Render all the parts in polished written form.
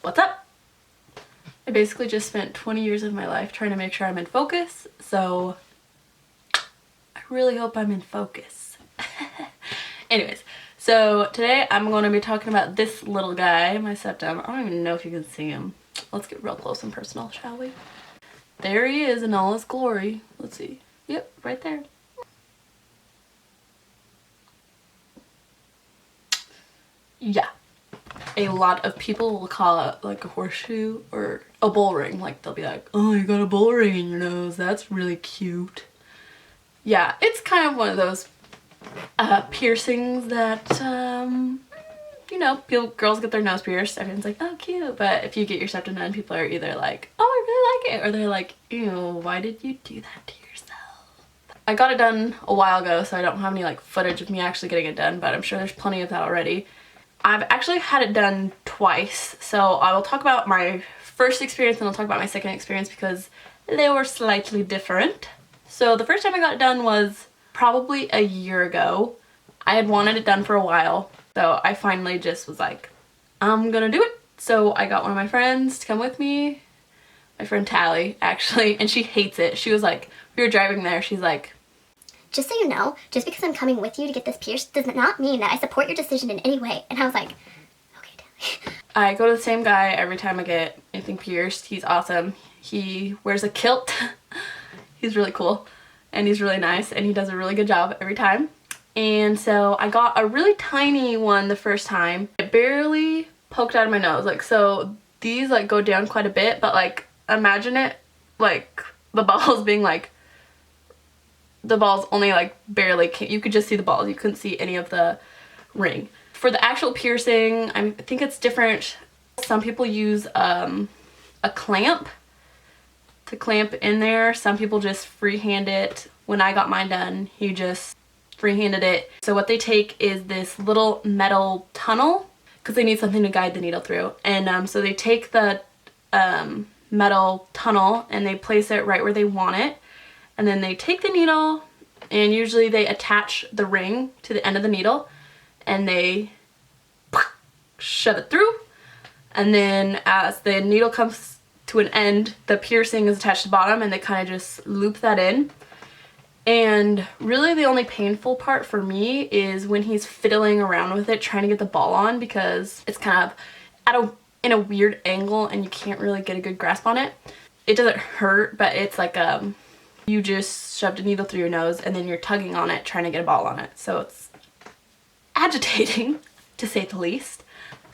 What's up? I basically just spent 20 years of my life trying to make sure I'm in focus, so I really hope I'm in focus. Anyways, so today I'm going to be talking about this little guy, my septum. I don't even know if you can see him. Let's get real close and personal, shall we? There he is in all his glory. Let's see. Yep, right there. Yeah. A lot of people will call it like a horseshoe or a bull ring. Like they'll be like, oh, you got a bull ring in your nose. That's really cute. Yeah, it's kind of one of those piercings that, you know, girls get their nose pierced. Everyone's like, oh, cute. But if you get your septum done, people are either like, oh, I really like it. Or they're like, ew, why did you do that to yourself? I got it done a while ago, so I don't have any like footage of me actually getting it done, but I'm sure there's plenty of that already. I've actually had it done twice, so I will talk about my first experience and I'll talk about my second experience because they were slightly different. So the first time I got it done was probably a year ago. I had wanted it done for a while, so I finally just was like, I'm gonna do it. So I got one of my friends to come with me, my friend Tally actually, and she hates it. She was like, we were driving there, she's like, just so you know, just because I'm coming with you to get this pierced does not mean that I support your decision in any way. And I was like, okay, Tally. I go to the same guy every time I get anything pierced. He's awesome. He wears a kilt. He's really cool and he's really nice and he does a really good job every time. And so I got a really tiny one the first time. It barely poked out of my nose. Like, so these like go down quite a bit, but like imagine it like the balls being like, the balls only like barely came. You could just see the balls. You couldn't see any of the ring. For the actual piercing, I think it's different. Some people use a clamp to clamp in there. Some people just freehand it. When I got mine done, he just freehanded it. So what they take is this little metal tunnel because they need something to guide the needle through. And so they take the metal tunnel and they place it right where they want it. And then they take the needle and usually they attach the ring to the end of the needle and they shove it through. And then as the needle comes to an end, the piercing is attached to the bottom and they kind of just loop that in. And really the only painful part for me is when he's fiddling around with it trying to get the ball on because it's kind of in a weird angle and you can't really get a good grasp on it. It doesn't hurt, but it's like you just shoved a needle through your nose and then you're tugging on it trying to get a ball on it. So it's agitating to say the least.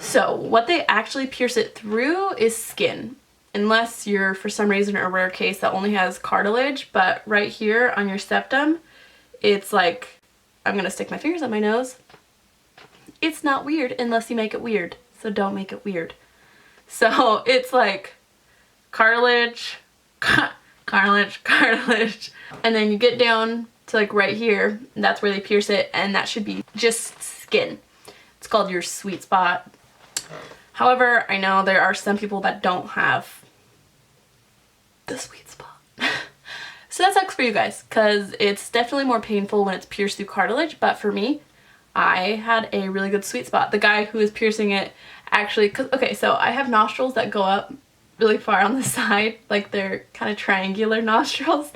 So what they actually pierce it through is skin. Unless you're for some reason a rare case that only has cartilage, but right here on your septum, it's like, I'm gonna stick my fingers on my nose. It's not weird unless you make it weird. So don't make it weird. So it's like cartilage, cartilage, and then you get down to like right here, and that's where they pierce it, and that should be just skin. It's called your sweet spot. However, I know there are some people that don't have the sweet spot. So that sucks for you guys, because it's definitely more painful when it's pierced through cartilage, but for me, I had a really good sweet spot. The guy who was piercing it actually, okay, so I have nostrils that go up really far on the side, like they're kind of triangular nostrils.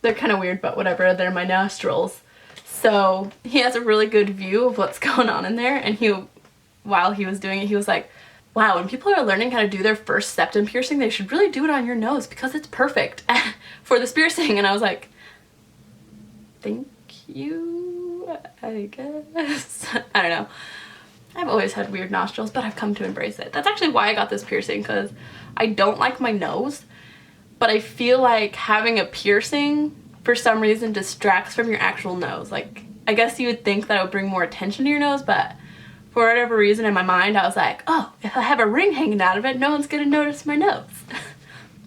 They're kind of weird, but whatever, they're my nostrils. So he has a really good view of what's going on in there, and while he was doing it, he was like, wow, when people are learning how to do their first septum piercing, they should really do it on your nose because it's perfect for this piercing. And I was like, thank you, I guess. I don't know. I've always had weird nostrils, but I've come to embrace it. That's actually why I got this piercing, because I don't like my nose, but I feel like having a piercing for some reason distracts from your actual nose. Like, I guess you would think that it would bring more attention to your nose, but for whatever reason in my mind, I was like, oh, if I have a ring hanging out of it, no one's gonna notice my nose.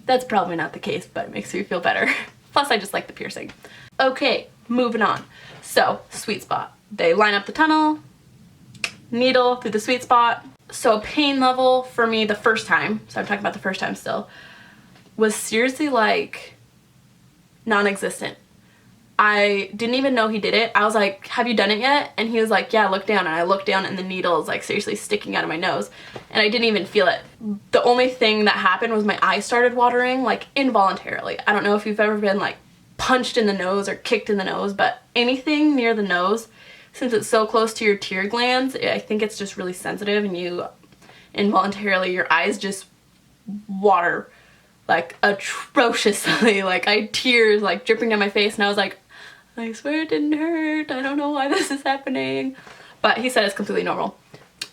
That's probably not the case, but it makes me feel better. Plus, I just like the piercing. Okay, moving on. So, sweet spot. They line up the tunnel, needle through the sweet spot. So pain level for me the first time, so I'm talking about the first time still, was seriously like non-existent. I didn't even know he did it. I was like, have you done it yet? And he was like, yeah, look down. And I looked down and the needle is like seriously sticking out of my nose. And I didn't even feel it. The only thing that happened was my eyes started watering, like involuntarily. I don't know if you've ever been like punched in the nose or kicked in the nose, but anything near the nose, since it's so close to your tear glands, I think it's just really sensitive, and you involuntarily, your eyes just water like atrociously. Like I had tears like dripping down my face, and I was like, I swear it didn't hurt. I don't know why this is happening. But he said it's completely normal.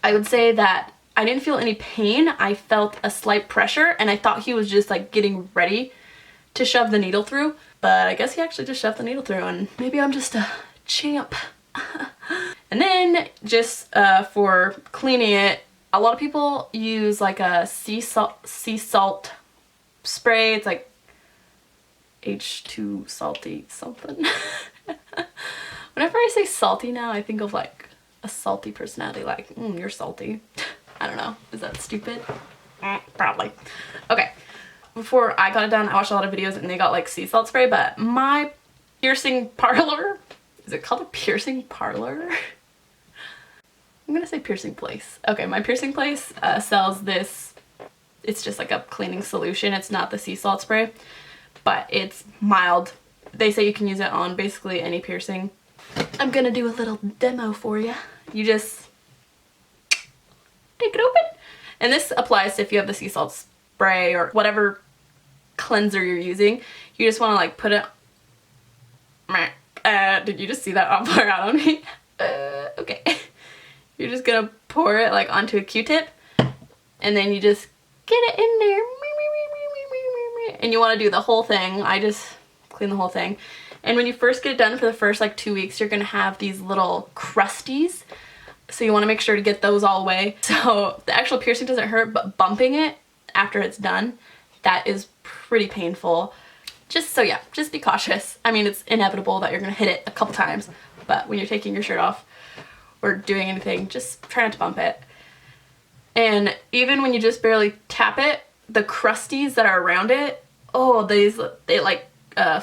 I would say that I didn't feel any pain. I felt a slight pressure, and I thought he was just like getting ready to shove the needle through. But I guess he actually just shoved the needle through, and maybe I'm just a champ. And then just for cleaning it, a lot of people use like a sea salt spray. It's like H2 salty something. Whenever I say salty now, I think of like a salty personality, like, you're salty. I don't know. Is that stupid? Probably. Okay. Before I got it done, I watched a lot of videos and they got like sea salt spray, but my piercing parlor, is it called a piercing parlor? I'm gonna say piercing place. Okay, my piercing place sells this. It's just like a cleaning solution. It's not the sea salt spray, but it's mild. They say you can use it on basically any piercing. I'm gonna do a little demo for you. You just take it open. And this applies to if you have the sea salt spray or whatever cleanser you're using. You just wanna like put it, did you just see that all pour out on me? Okay. You're just gonna pour it like onto a Q-tip, and then you just get it in there. And you wanna do the whole thing. I just clean the whole thing. And when you first get it done for the first like 2 weeks, you're gonna have these little crusties. So you wanna make sure to get those all away. So the actual piercing doesn't hurt, but bumping it after it's done, that is pretty painful. So yeah, just be cautious. I mean, it's inevitable that you're gonna hit it a couple times, but when you're taking your shirt off or doing anything, just try not to bump it. And even when you just barely tap it, the crusties that are around it, they like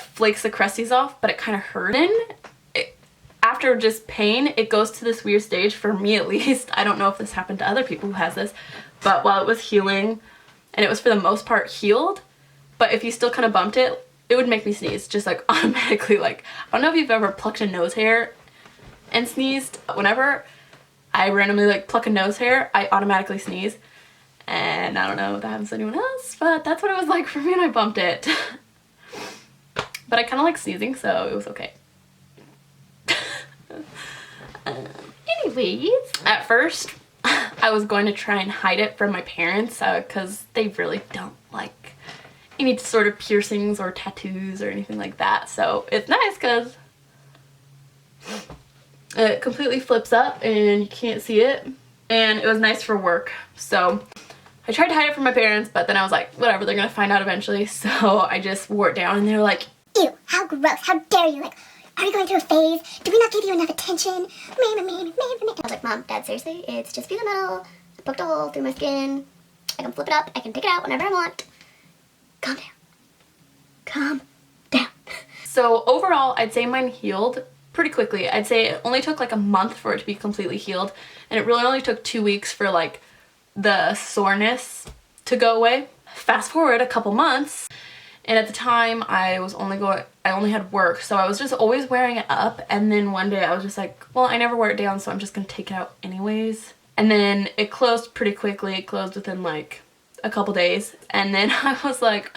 flakes the crusties off, but it kind of hurt. Then after just pain, it goes to this weird stage, for me at least. I don't know if this happened to other people who has this, but while it was healing, and it was for the most part healed, but if you still kind of bumped it, it would make me sneeze, just like automatically. Like, I don't know if you've ever plucked a nose hair and sneezed. Whenever I randomly like pluck a nose hair, I automatically sneeze. And I don't know if that happens to anyone else, but that's what it was like for me when I bumped it. But I kind of like sneezing, so it was okay. Anyways, at first I was going to try and hide it from my parents because they really don't like any sort of piercings or tattoos or anything like that. So it's nice because it completely flips up and you can't see it, and it was nice for work. So I tried to hide it from my parents, but then I was like, whatever, they're gonna find out eventually. So I just wore it down, and they were like, ew, how gross, how dare you, like, are you going through a phase? Did we not give you enough attention? I was like, Mom, Dad, seriously, it's just through the middle. I poked a hole through my skin. I can flip it up, I can take it out whenever I want. Calm down. Calm down. So overall, I'd say mine healed pretty quickly. I'd say it only took like a month for it to be completely healed, and it really only took 2 weeks for like the soreness to go away. Fast forward a couple months, and at the time I only had work, so I was just always wearing it up, and then one day I was just like, well, I never wear it down, so I'm just gonna take it out anyways. And then it closed pretty quickly. It closed within like a couple days, and then I was like,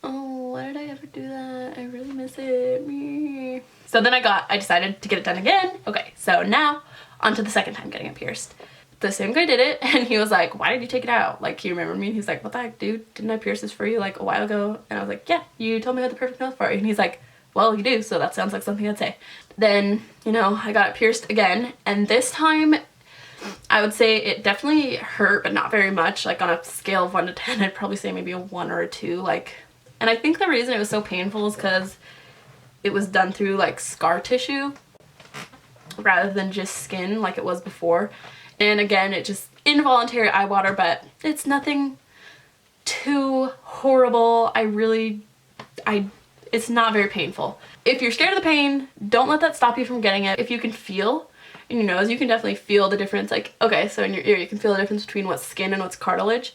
oh, why did I ever do that? I really miss it. Me. So then I decided to get it done again. Okay, so now on to the second time getting it pierced. The same guy did it, and he was like, why did you take it out? Like, he remembered me, and he's like, what the heck, dude? Didn't I pierce this for you like a while ago? And I was like, yeah, you told me I had the perfect nose for it. And he's like, well, you do, so that sounds like something I'd say. Then, you know, I got it pierced again, and this time I would say it definitely hurt, but not very much. Like, on a scale of 1 to 10, I'd probably say maybe a 1 or a 2. Like, and I think the reason it was so painful is because it was done through like scar tissue rather than just skin like it was before. And again, it just involuntary eye water, but it's nothing too horrible. It's not very painful. If you're scared of the pain, don't let that stop you from getting it. If you can feel in your nose, you can definitely feel the difference. Like, okay, so in your ear, you can feel the difference between what's skin and what's cartilage.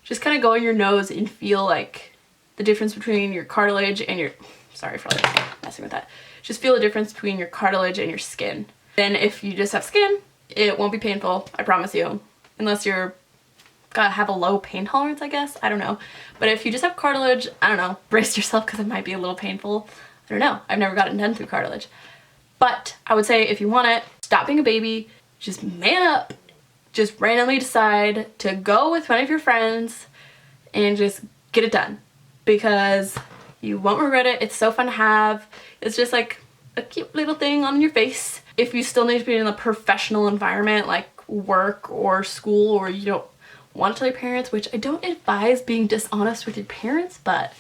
Just kind of go in your nose and feel like the difference between your cartilage and your, sorry for like messing with that. Just feel the difference between your cartilage and your skin. Then if you just have skin, it won't be painful, I promise you. Unless you're gotta have a low pain tolerance, I guess. I don't know. But if you just have cartilage, I don't know, brace yourself because it might be a little painful. I don't know. I've never gotten done through cartilage. But I would say if you want it, stop being a baby, just man up, just randomly decide to go with one of your friends and just get it done. Because you won't regret it. It's so fun to have. It's just like a cute little thing on your face. If you still need to be in a professional environment like work or school, or you don't want to tell your parents, which I don't advise being dishonest with your parents, but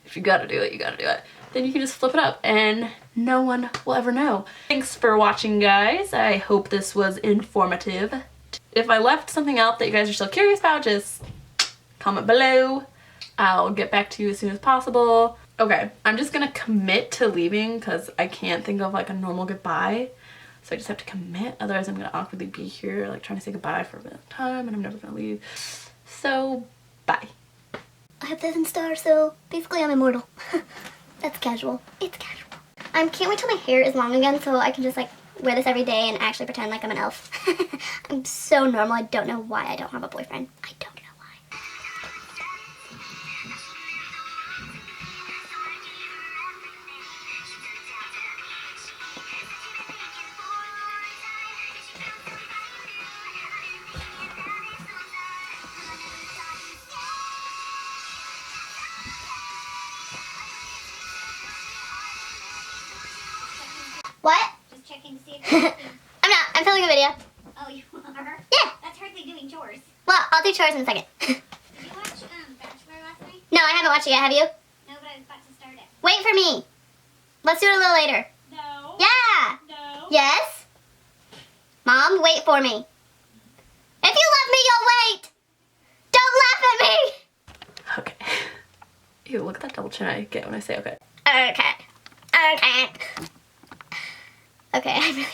if you gotta do it, you gotta do it. Then you can just flip it up and no one will ever know. Thanks for watching, guys. I hope this was informative. If I left something out that you guys are still curious about, just comment below. I'll get back to you as soon as possible. Okay, I'm just gonna commit to leaving because I can't think of like a normal goodbye. So I just have to commit, otherwise I'm gonna awkwardly be here like trying to say goodbye for a bit of time and I'm never gonna leave. So, bye. I have 7 stars, so basically I'm immortal. That's casual. It's casual. I can't wait till my hair is long again so I can just like wear this every day and actually pretend like I'm an elf. I'm so normal, I don't know why I don't have a boyfriend. I don't know why. What? Just checking to see if you're working. I'm not. I'm filming a video. Oh, you are? Yeah. That's hardly doing chores. Well, I'll do chores in a second. Did you watch Bachelor last night? No, I haven't watched it yet. Have you? No, but I was about to start it. Wait for me. Let's do it a little later. No. Yeah. No. Yes. Mom, wait for me. If you love me, you'll wait. Don't laugh at me. Okay. Ew, look at that double chin I get when I say okay. Okay. Okay. Okay, I really